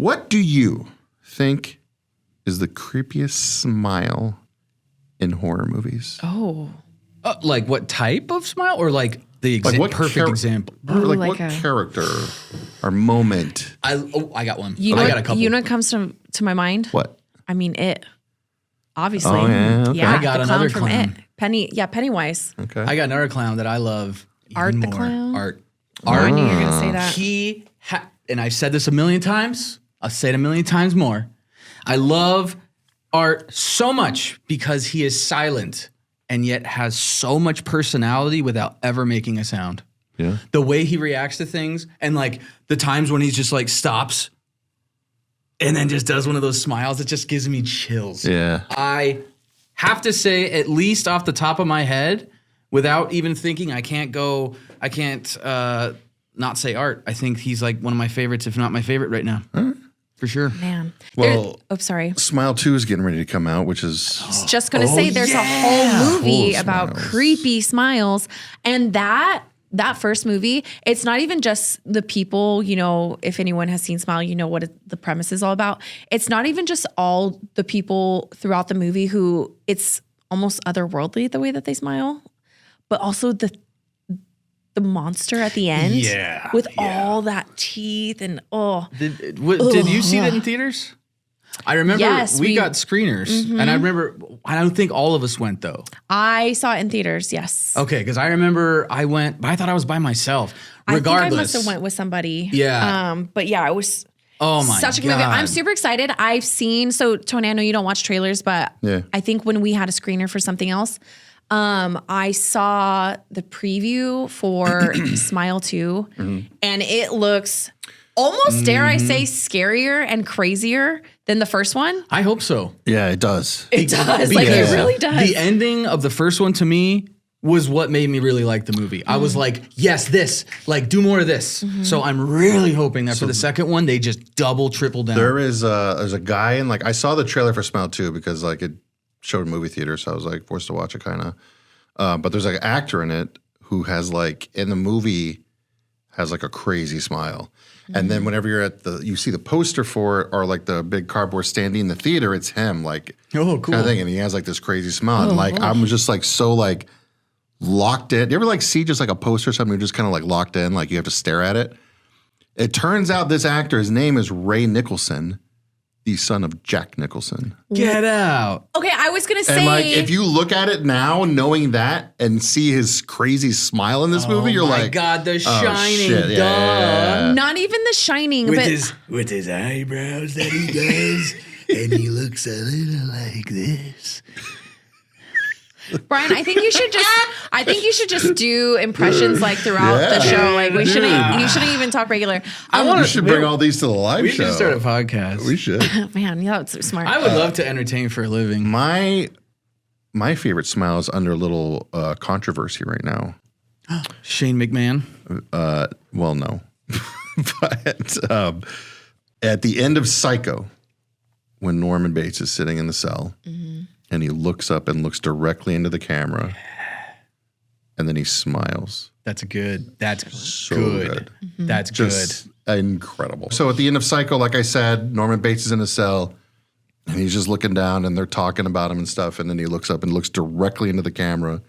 What do you think is the creepiest smile in horror movies? Oh. Like what type of smile, or like the perfect example? Like like what character or moment? I got one. I got a couple. You know what comes to my mind? What? I mean, it. Obviously. Oh, yeah, okay. I got the another from clown. It. Pennywise. Okay. I got another clown that I love. Art even the more. clown? Art. I knew you were going to say that. He and I've said this a million times. I'll say it a million times more. I love Art so much because he is silent and yet has so much personality without ever making a sound. Yeah. The way he reacts to things, and like the times when he's just like stops and then just does one of those smiles, it just gives me chills. Yeah. I have to say, at least off the top of my head, without even thinking, I can't not say Art. I think he's like one of my favorites, if not my favorite right now. For sure. Man. Well, sorry. Smile 2 is getting ready to come out, which is... I was just going to say there's a whole movie about smiles. creepy smiles. And that first movie, it's not even just the people, you know, if anyone has seen Smile, you know what the premise is all about. It's not even just all the people throughout the movie who it's almost otherworldly the way that they smile, but also the monster at the end with all that teeth and Did you see that in theaters? I remember we got screeners, and I remember, I don't think all of us went though. I saw it in theaters, yes. Okay, because I remember I went, but I thought I was by myself. Regardless. I think I must have went with somebody. Yeah. But yeah, it was such a good movie. I'm super excited. I've seen, so Tony, I know you don't watch trailers, but I think when we had a screener for something else, I saw the preview for Smile 2, and it looks almost, dare I say, scarier and crazier than the first one. I hope so. Yeah, it does. It does. Like, it really does. The ending of the first one to me was what made me really like the movie. I was like, yes, this, like, do more of this. So I'm really hoping that for the second one, they just double, triple down. There's a guy in, like, I saw the trailer for Smile 2 because, like, it showed in movie theater, so I was, like, forced to watch it kind of. But there's, like, an actor in it who has, like, in the movie, has, like, a crazy smile. And then whenever you're you see the poster for it or like the big cardboard standee in the theater, it's him, like, cool. Kind of thing. And he has like this crazy smile. And like, I'm just like so like locked in. You ever like see just like a poster or something, you're just kind of like locked in, like you have to stare at it? It turns out this actor, his name is Ray Nicholson, the son of Jack Nicholson. Get out. Okay, I was going to say. And like, if you look at it now, knowing that and see his crazy smile in this movie, you're like, oh my God, The Shining, shit. duh. Yeah. Not even The Shining, but With his eyebrows that he does, and he looks a little like this. Brian, I think you should just do impressions like throughout the show. Like you shouldn't even talk regular. We should bring all these to the live We show. should start a podcast. We should. Man, yeah, that's smart. I would love to entertain for a living. My favorite smile is under a little controversy right now. Shane McMahon. Well, no. But at the end of Psycho, when Norman Bates is sitting in the cell and he looks up and looks directly into the camera and then he smiles. That's good. That's So good. That's Just incredible. So at the end of Psycho, like I said, Norman Bates is in a cell and he's just looking down and they're talking about him and stuff. And then he looks up and looks directly into the camera,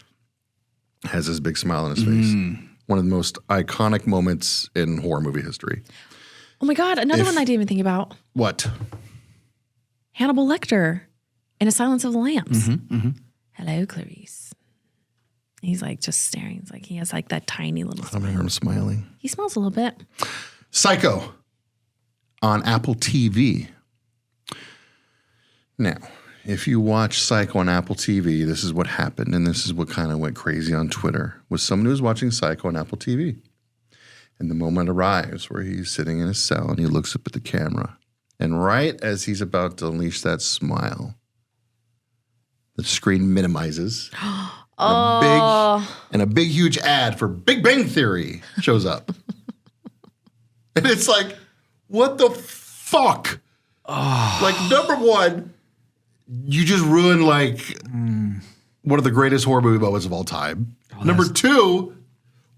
has this big smile on his face. One of the most iconic moments in horror movie history. Oh my God, another one I didn't even think about. What? Hannibal Lecter in A Silence of the Lambs. Hello, Clarice. He's like just staring. It's like he has like that tiny little I smile. remember him smiling. He smiles a little bit. Psycho on Apple TV. Now, if you watch Psycho on Apple TV, this is what happened, and this is what kind of went crazy on Twitter, was someone who was watching Psycho on Apple TV. And the moment arrives where he's sitting in his cell and he looks up at the camera. And right as he's about to unleash that smile, the screen minimizes. And a big, huge ad for Big Bang Theory shows up. And it's like, what the fuck? Like, number one, you just ruined like one of the greatest horror movie moments of all time. Number two,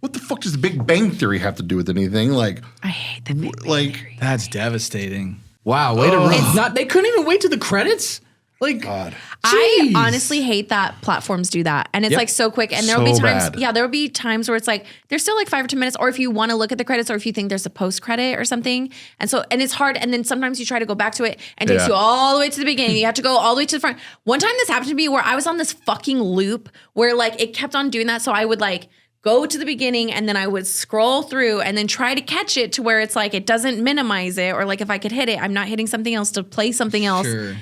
what the fuck does the Big Bang Theory have to do with anything? Like, I hate the Big Bang like, Theory. That's devastating. Wow, way to run. They couldn't even wait to the credits? Like, God. I honestly hate that platforms do that. And it's like so quick. And there'll be So times, bad. there'll be times where it's like, there's still like 5 or 10 minutes, or if you want to look at the credits, or if you think there's a post credit or something. And it's hard. And then sometimes you try to go back to it and it takes you all the way to the beginning. You have to go all the way to the front. One time this happened to me where I was on this fucking loop where like it kept on doing that. So I would like go to the beginning and then I would scroll through and then try to catch it to where it's like, it doesn't minimize it. Or like if I could hit it, I'm not hitting something else to play something else. Sure.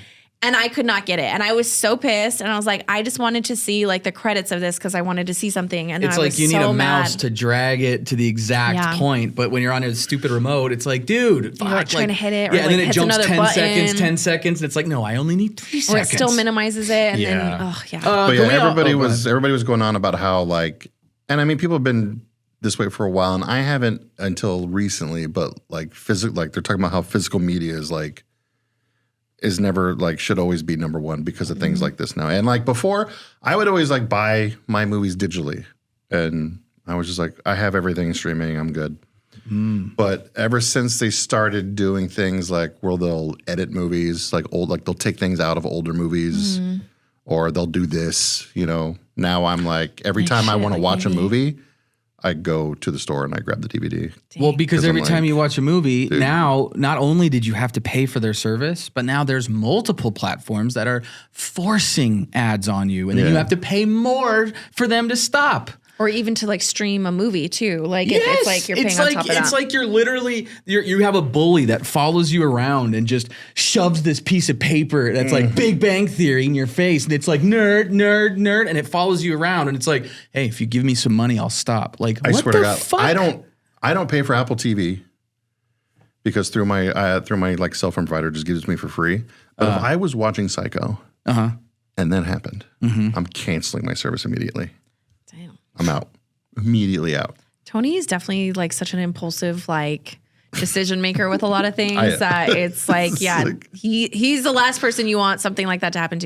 And I could not get it. And I was so pissed. And I was like, I just wanted to see like the credits of this because I wanted to see something. And it's I like was you need so a mouse mad. to drag it to the exact point. But when you're on a stupid remote, it's like, dude, You're like trying to hit it or yeah, and like then it hits jumps another 10 button. 10 seconds. And it's like, no, I only need 3 Or seconds. it still minimizes it. And Yeah. then, oh, yeah. But can yeah, we all- everybody go ahead. was going on about how like, and I mean, people have been this way for a while, and I haven't until recently. But like physical, like they're talking about how physical media is never like should always be number one because of things like this now. And like before, I would always like buy my movies digitally, and I was just like, I have everything streaming, I'm good. But ever since they started doing things like where they'll edit movies, like they'll take things out of older movies, or they'll do this, Now I'm like, every time I want to watch a movie, I go to the store and I grab the DVD. Well, because 'Cause I'm every time like, you watch a movie, now not only did you have to pay for their service, but now there's multiple platforms that are forcing ads on you, and then you have to pay more for them to stop. Or even to like stream a movie too. Like if it's like you're paying on top of that. It's like you're literally you have a bully that follows you around and just shoves this piece of paper that's like Big Bang Theory in your face, and it's like nerd, nerd, nerd, and it follows you around, and it's like, hey, if you give me some money, I'll stop. Like, I what swear the to God, fuck? I don't pay for Apple TV because through my like cell phone provider just gives it to me for free. But if I was watching Psycho and that happened, I'm canceling my service immediately. Damn. I'm out. Immediately out. Tony is definitely like such an impulsive like decision maker with a lot of things that it's like, yeah, he's the last person you want something like that to happen to.